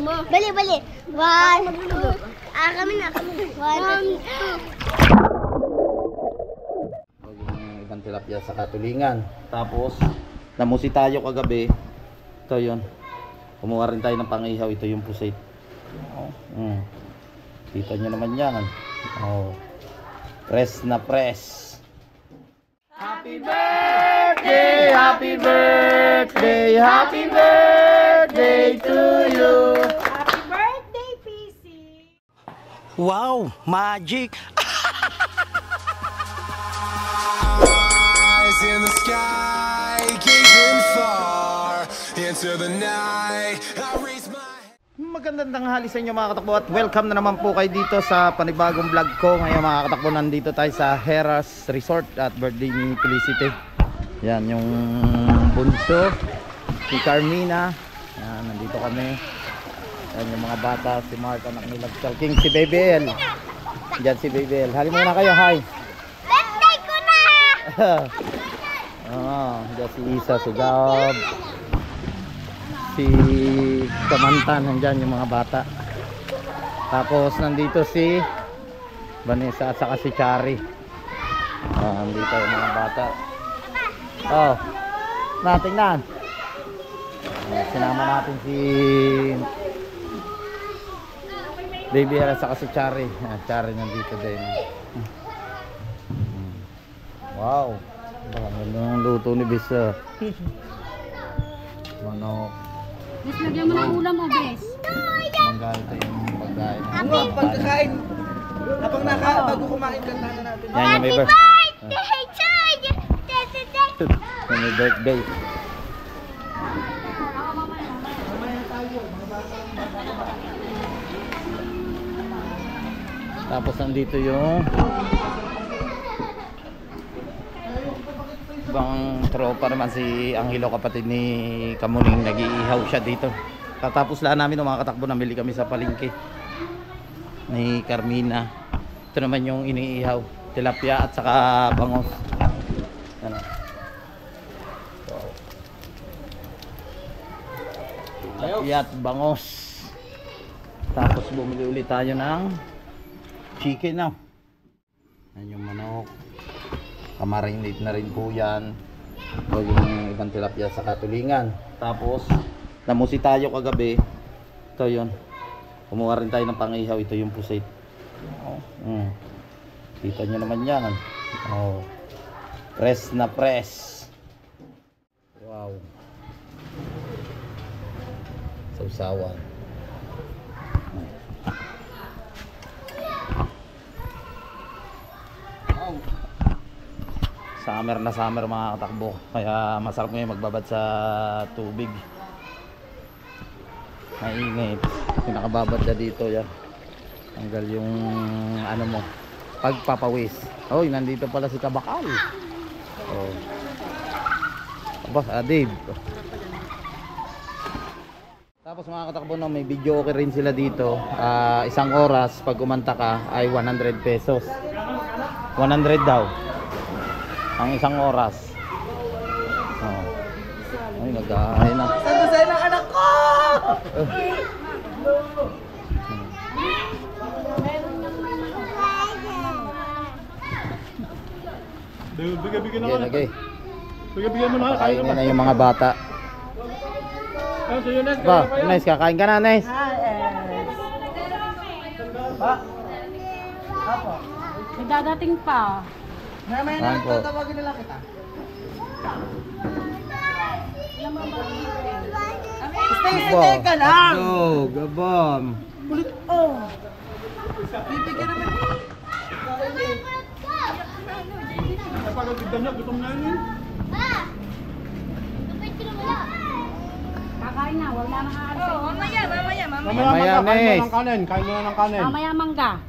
Bali, bali. 1, 2. Kami na. 1, 2. Yung ibang tilapia sa katulingan. Tapos, namusi tayo kagabi. Ito yun. Kumuha rin tayo ng pangihaw. Ito yung pusit. Kita nyo naman yan. Press na press. Happy birthday! Happy birthday! Happy birthday to you! Happy birthday, PC! Wow! Magic! Eyes in the sky, gazing far into the night. I raise my Magandang tanghali sa inyo mga katakbo at welcome na naman po kayo dito sa panibagong vlog ko. Ngayon mga katakbo, nandito tayo sa Heras Resort at birthday ni Felicity. Yan yung bunso, si Carmina. Yan, nandito kami. Yan yung mga bata, si Mark, anak ni King, si Baby El. Diyan si Baby El. Hali muna kayo, hi. Birthday ko na! Diyan si Isa, si Gab, si Samantha, nandyan yung mga bata. Tapos nandito si Vanessa at saka si Chari. Nandito yung mga bata. Natingnan. Sinama natin si Baby at saka si Chari. Chari nandito din. Wow, ang luto ni Bisa. Manok. Bes, lagyan mo ng ulam o, Bes? Manggalit yung pagkain. Pagkakain, habang bago kumain, kantahan natin. Yan yung may birthday to you! yung may birthday. Tapos nandito yung ibang tropa naman, si Angelo, kapatid ni Kamuning. Nag-iihaw siya dito. Tatapos lang namin mga katakbo, namili kami sa palengke ni Carmina. Ito naman yung iniihaw, tilapia at saka bangos. Ano? Tilapia at bangos. Tapos bumili ulit tayo ng chicken now. Yan yung manok. Kamarinate na rin po yan. Yung ibang tilapia sa katulingan. Tapos namusi tayo kagabi. Ito yun. Kumuha rin tayo ng pangihaw. Ito yung pusit. Kita nyo naman yan. Press na press. Wow. Sausawan. Summer na summer mga katakbo, kaya masarap ngayon magbabad sa tubig. Mainit. Pinakababad na dito yan. Tanggal yung ano mo, pagpapawis. Nandito pala si Kabakal. Dave. Tapos mga katakbo, may video okay rin sila dito. Isang oras pag kumanta ka ay 100 pesos. 100 daw ang isang oras. Nag-aahay na. Saan sa'yo ng anak ko? Bigyan na Lagay. Bigyan mo na. Kain na yung mga bata. Nice, kakain ka na, Nice. May dadating pa. Mamaya na, tatawagin nila kita. Stay ka lang! Gabam. Kulit, bibigyan naman. Napagaganda niya, gutom na yun. Kakain na, wala nang aalis. Mamaya, Nice. Kain mo na ng kanin. Mamaya mangga.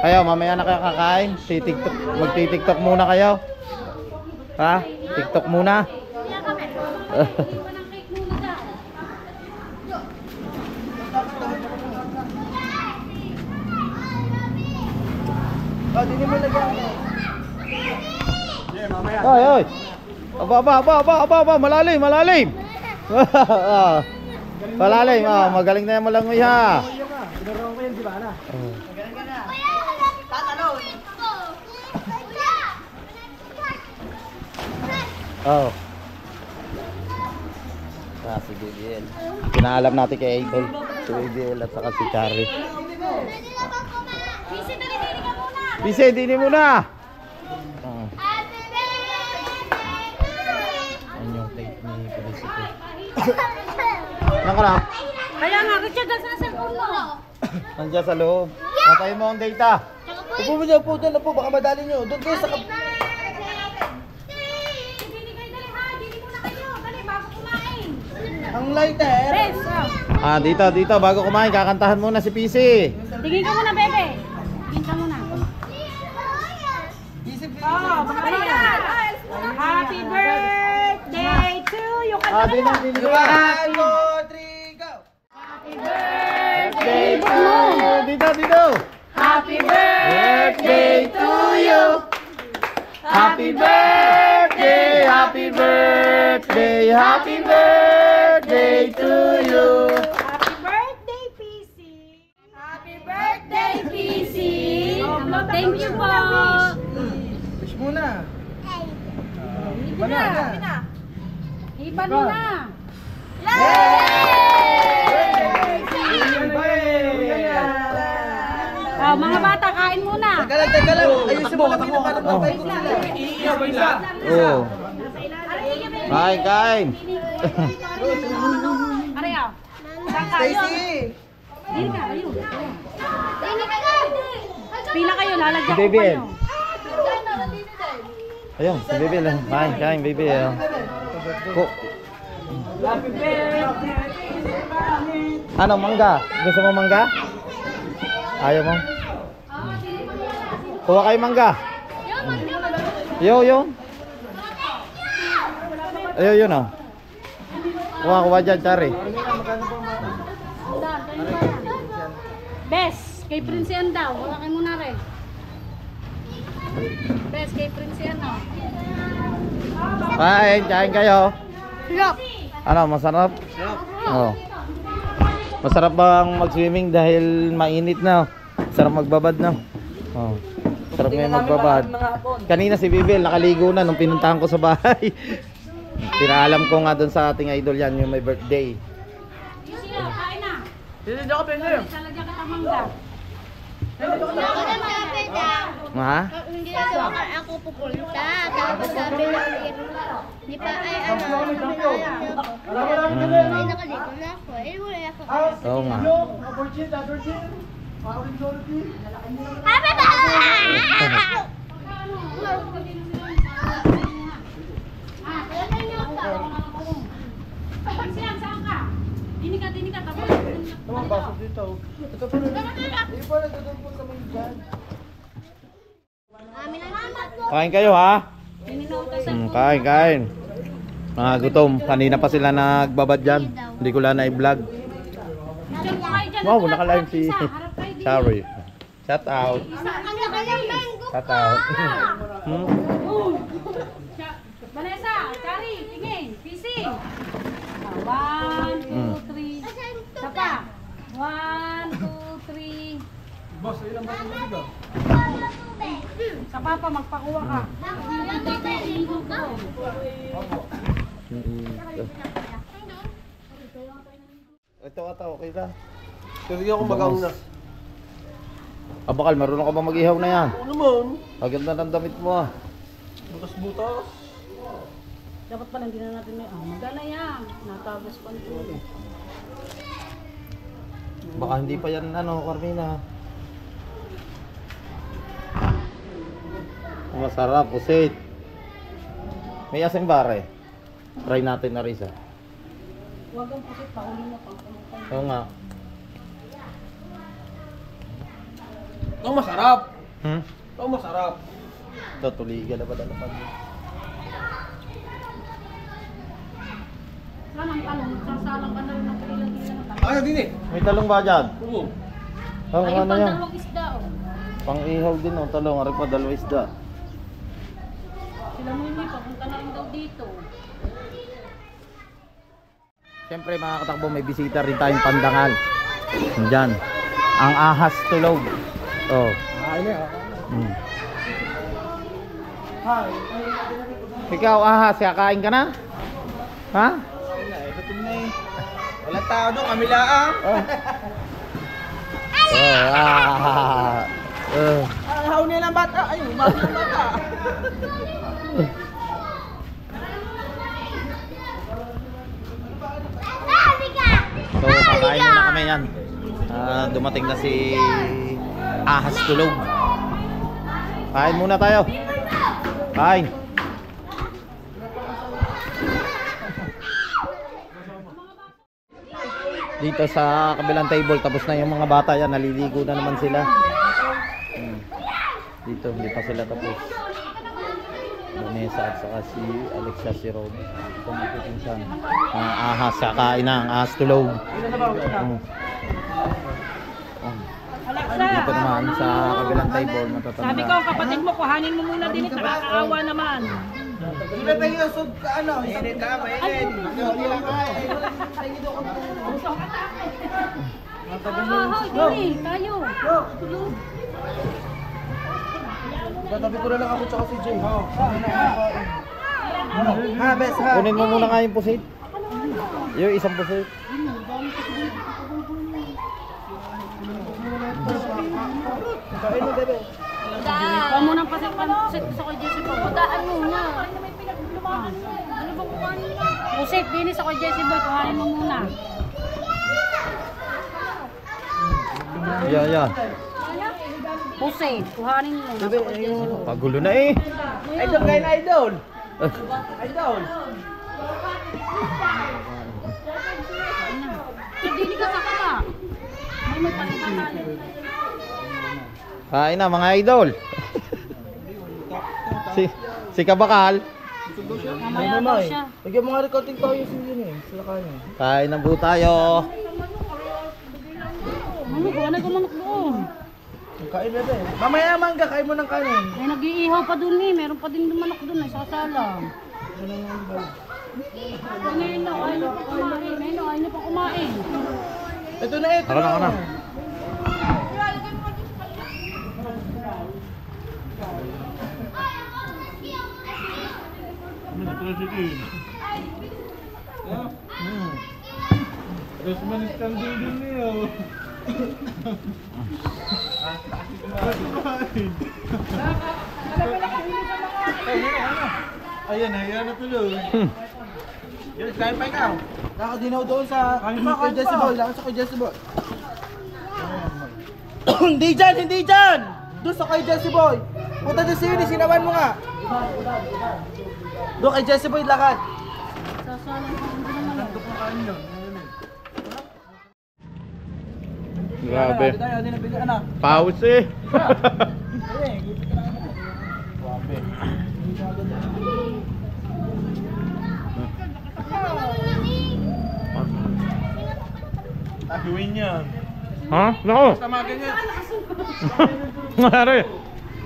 Kayo, mamaya na kayo kakain. Magti-tiktok muna kayo. Ha? TikTok muna. Hindi mo lagyan. Oy, oy. Aba, malalim. Malalim, magaling na yung malangoy ha. Pinaraw ko yan, di ba na? Oh. Si BBL. Pinaalam natin kay Idol. Si BBL at saka si Charlie. Bise, dini muna. Ayan yung tape ni Felicity. Nang ka lang? Kaya nga, Richard, nasa na cellphone mo. Nandiyan sa loob. Patayin mo ang data. Upo mo dyan po, doon na po, baka madali nyo. Doon kayo sa Dili kayo, dali ha. Dili muna kayo. Dali, bago kumain. ang lighter. Bes, Dito, bago kumain, kakantahan muna si PC. tingin ka muna, bebe. Tingin ka muna. Isip Oh, mga balikan. Happy birthday to you. Kanta Dito, mo. dito. 1, 2, 3, go! Birthday to you. Dito. Happy birthday to you. Happy birthday to you. Happy birthday, PC. Happy birthday, PC. Thank you po. Wish muna. Iban na. Iban mo na. Oh, mga bata, kain muna. Teka lang. Ayusin mo lang pinapalang babay ko sila. Oh. Kain. Areya. Saan kayo? Stacy! Dili ka, ayun. Pila kayo, lalagyan ko Baby, kayo. Ayun, si Baby lang. Kain, Baby. Ano, mangga? Gusto mo mangga? Ayaw mo? Kuha kayo mangga. Yun. Ayaw yun oh. Kuha dyan, Chari. Bes, kay Prinsian daw. Wala kayo muna rin. Bes, kay Prinsian daw. Kain kayo. Look. Ano, masarap? Oo. Masarap bang mag-swimming dahil mainit na? Sarap magbabad na. Oh. Sarap ngayon magbabad. Kanina si Bibel nakaligo na nung pinuntahan ko sa bahay. Pinaalam ko nga doon sa ating idol yan yung may birthday. Siya, kain na. Hindi ako pwede. Lalagyan kita mangga. Ha? Hindi na daw ako pupunta. Tapos sabi ng di pa ay ay nakaligo na ako. Wala ako. Oo nga. Happy birthday! Prinsian, saan ka? Dini ka. Tapos. Dito. Ito po rin. Hindi po nagdudun po sa mga dyan. Kain kayo ha? Pininautosan ko. Kain. Mga gutom. Kanina pa sila nagbabad dyan. Hindi ko lang na-vlog. Diyan po kayo dyan. Wow, naka-live si Isa, harap kayo dito. Sorry. Shout out. Ang laki ng mango. Shout out. Vanessa, Chari, tingin. PC. 1, 2, 3. Isa pa. 1, 2, 3. Boss, ilang ba ito dito? Sa papa, magpakuha ka. Ito ata, okay na. Kasi ako magaw na. Abakal, marunong ka ba mag-ihaw na yan? Oo naman. Agad na ng damit mo ah. Butas-butas. Dapat pala hindi na natin may magana yan. Natagas pa nito. Baka hindi pa yan ano, Carmina. Masarap, pusit. May asing bare. Try natin na risa. Huwag ang pusit pa, uli mo pang Oo nga. Ito masarap. Ito masarap. Ito, tuligan na ba dalapan mo? Saan ang talong? Sasalang ka na rin ng kailan-ilan na talong. Kaya din eh. May talong ba dyan? Oo. Oh, Ayun ano pang yan? dalawang isda oh. Pang ihaw din oh, talong. Aray pa, dalawa isda. Si Sila mo yun, papunta na rin daw dito. Siyempre mga katakbo, may bisita rin tayong pandangal. Diyan. Ang ahas tulog. Oh. Ikaw ahas, kakain ka na? Ha? Walang tao doon, kami lang. Haw nila ng bata. Ay, umawi ng bata. So kakain muna kami yan. Dumating na si ahas tulog. Kain muna tayo. Kain. Dito sa kabilang table, tapos na yung mga bata yan, naliligo na naman sila. Dito hindi pa sila tapos. Vanessa at saka si Alexa, si Rob. Ito magpipinsan. Ang ahas, kakain na, ang ahas tulog. Dito naman sa kabilang table, matatanda. Sabi ko, kapatid mo, kuhanin mo muna din ito. Nakakaawa naman. Sila tayo yung sub ka ano. Mainit ka, mainit. Dili, tayo. Tatabi ko na lang ako tsaka si Jay. Ha, best ha. Kunin mo muna nga yung pusit. Yung isang pusit. Kain mo, bebe. Ikaw mo nang pasit sa kay Jessie Boy. Pagdaan muna. Ano ba kuhanin mo? Pusit, dinis ako kay Jessie Boy. Kuhanin mo muna. Yeah. Pusit, kuhanin mo. Nasa kay Jessie Boy. Pagulo na eh. Idol kayo na idol. Idol. Dili ka sa kata. May pakibatan. Kain na mga idol. si Kabakal. Mamaya daw siya. Lagyan mga recording pa yung yun eh. Sila kaya. Kain na po tayo. Ano, kuha na kumanok doon. Kain, bebe. Mamaya mangga, kain mo ng kanin. Ay, nag-iihaw pa doon eh. Meron pa din manok doon eh, sa sala. Nino, ayaw niyo pa kumain. Nino, ayaw niyo pa kumain. Ito na ito. Ako na. Ayan, na tuloy. Yun, kain pa ikaw. Nakadinaw doon sa kay Jessie Boy. Lakad sa kay Jessie Boy. Hindi dyan! Doon sa kay Jessie Boy. Punta dyan si Yuni, sinawan mo nga. Doon kay Jessie Boy, lakad. Sa sala ko din naman. Grabe. Tayo, hindi nabigyan na. Pause eh. Tahiwin niya. Ha? Nako. Tamagan niya. Are.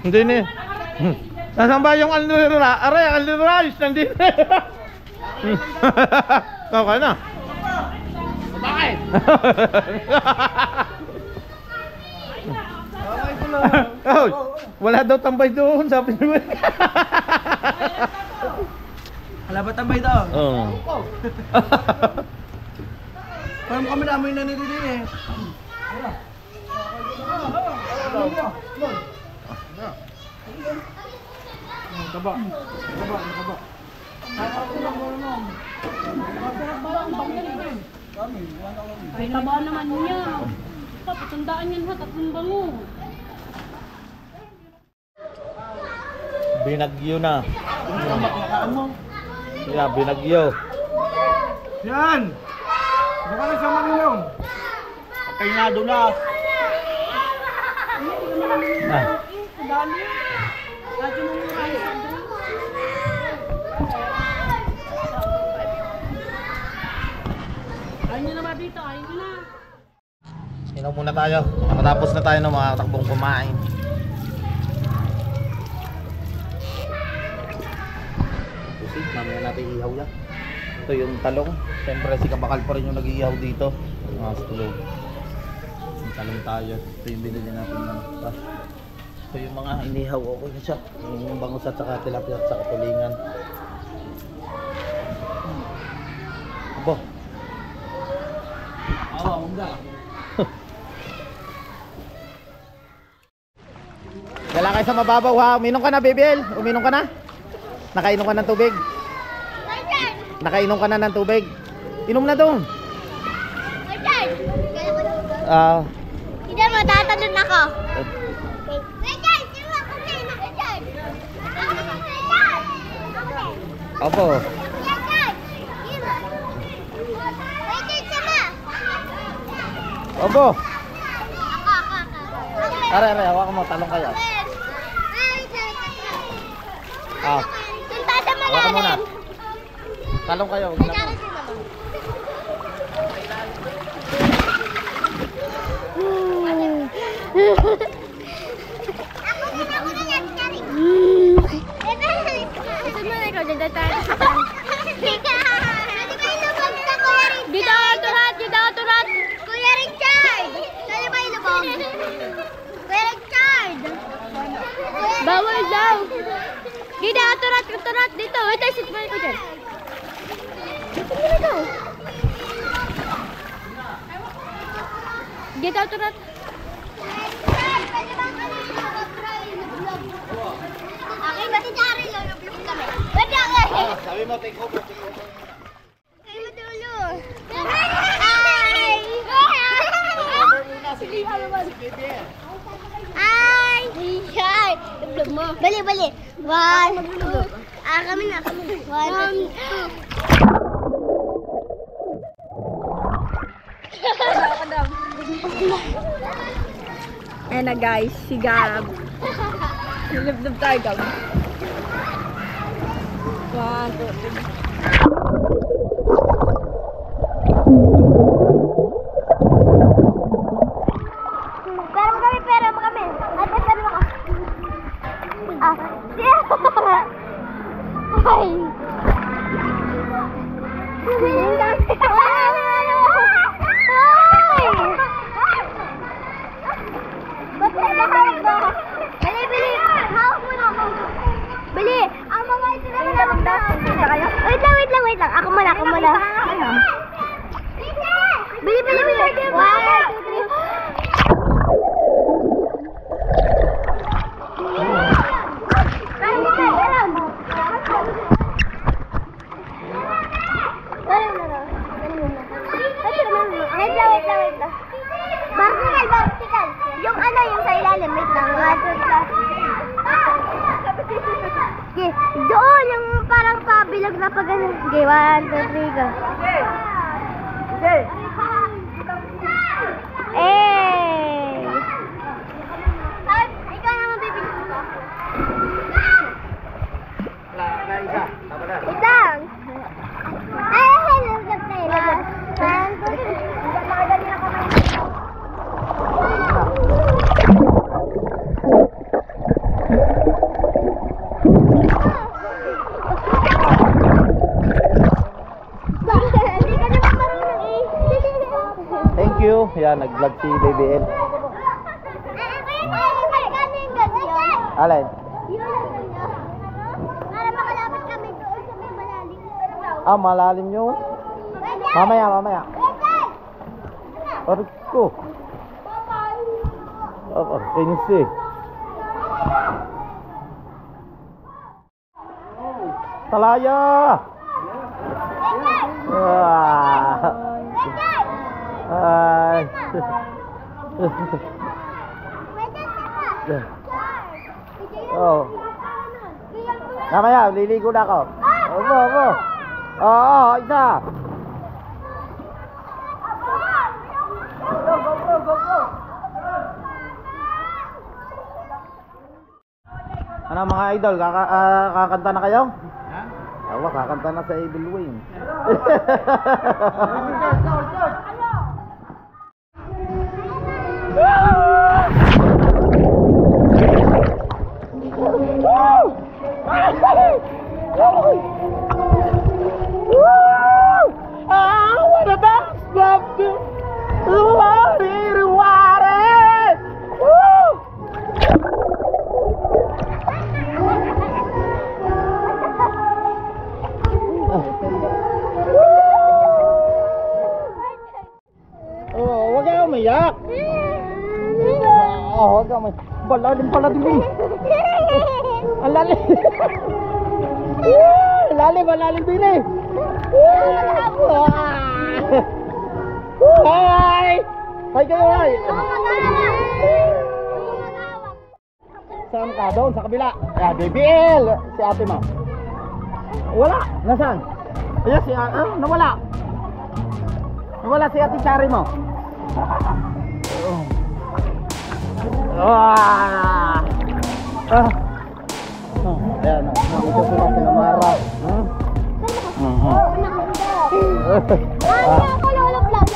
Hindi ni. Nasaan ba yung alnura? Are, alnura. Nandito. Okay na. Bakit? Oh, wala daw tambay doon, sabi niyo. Wala ba tambay daw? Oo. Parang kami namin na nito din eh. Kaba. Ay, taba naman niya. Patandaan yan ha, 3 bango. Binagyo na. Yeah, binagyo. Yan! Baka na sa Manilong. Patay na dulas. Ah. Dali. Radyo mo yung ayos ang doon. Ayaw nyo na ba dito? Ayaw nyo na. Inom muna tayo. Matapos na tayo ng mga takbong kumain. natin ihaw yan. Ito yung talong. Siyempre si Kabakal pa rin yung nag-iihaw dito. Mga tulog. Yung talong tayo. Ito yung binili natin ng ito yung mga inihaw. Okay na siya. Yung bangus at saka tilapia at saka tulingan. Abo. Awa, munda. Wala kayo sa mababaw ha. Uminom ka na, BBL. Uminom ka na. Nakainom ka ng tubig. Nakainom ka na ng tubig. Inom na doon. Hindi mo, tatalon ako. Wait, guys! Sino ako kayo? Nakadyan! Opo. Opo. Are, hawakan mo. Talong kayo. Ah. Tunta sa Hawakan mo na. malalim. Talong kayo. Huwag na po. Kuya Richard! Sali ba ilubog? Kuya Richard! Bawal daw. Gida, turat dito. Wait, sit mo ko dyan. Gida, turat. Okay, ba't itari? Lulublog kami. Ba't ako? Sabi mo, take over. Kayo madulo. Ay! Ay! Ay! Lublog mo. Bali. 1, 2. Kami na. 1, 2. Ayan na guys, si Gab. Lublob tayo, Gab. 1, 2, 3. Pera mo kami. Ate, pera mo ka. Ay. Bili. Hawak mo na ako. Bili. Ang mga ito naman kayo. Wait lang. Ako muna. Bili. 1, 2, 3. Wait lang. Vertical. Yung sa ilalim. Wait lang. 1, 2, 3. Okay, doon yung parang pabilog na pag ano. Okay, 1, 2, 3, go. Ikaw naman bibili ko. Wait lang. Hello, Gabriela. 1, 2, 3. Nakadali na kamay. Thank you. Yan, nag-vlog si BBL. Alin? Para makalapit kami doon sa may malalim. Malalim nyo. Mamaya. Aray ko. Kinis eh. Talaya! Ay. Oh. Mamaya, liligo na ako. Opo. Oo, isa. Ano mga idol, kakanta na kayo? Awa, kakanta na sa Evil Wayne. Huwag ka. Malalim pala din. Ang lalim. Malalim din eh. Hi! Hi kayo, hi! Saan ka? Doon, sa kabila. BBL! Si ate mo. Wala. Nasaan? Ayan si ate. Nawala. Nawala si ate Chari mo. Ayan. Ito sila sinamara. Ako lolo vlog.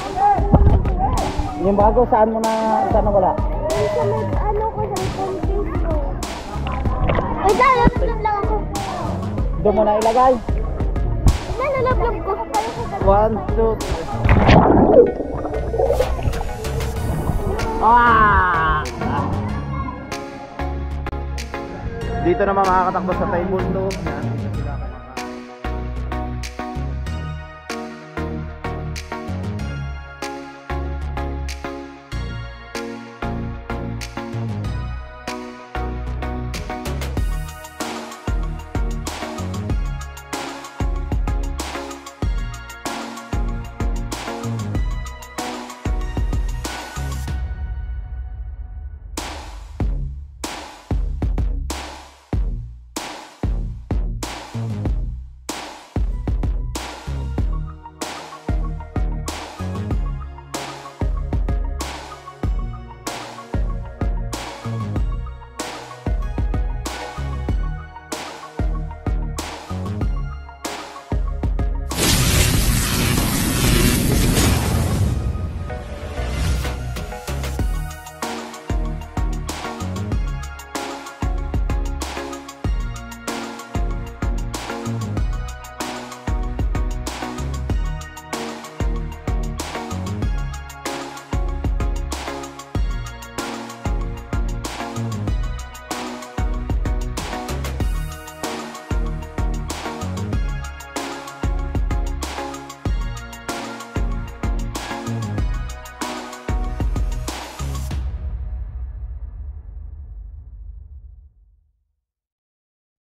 Yung bago, saan mo na wala? Ano ko sa content ko. Ay, lolo lang ako. Doon mo na ilagay. Lolo vlog ko. 1, 2, 3. Dito naman makakatakbo sa table to. Yan.